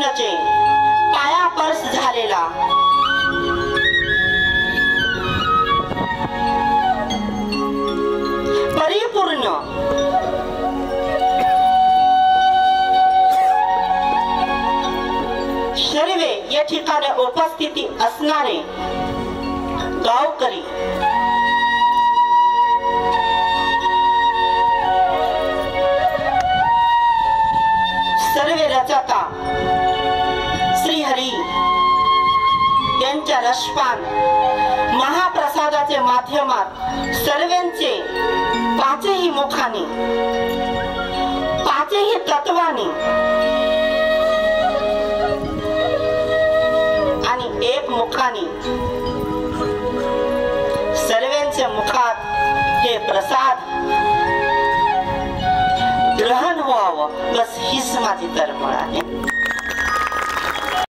कृष्णचे पाया पर्स झालेला परिपूर्ण सर्वे या ठिकाणी उपस्थिती असणारे गावकरी सर्वे रचता श्रीहरी यांच्या रसपान महाप्रसादाचे माध्यमात सर्वांचे पाचही मुखाने पाचही तत्वाने आणि एक मुखाने सर्वांच्या मुखात हे प्रसाद ग्रहण व्हावं बस हीच माझी तळमळ आहे।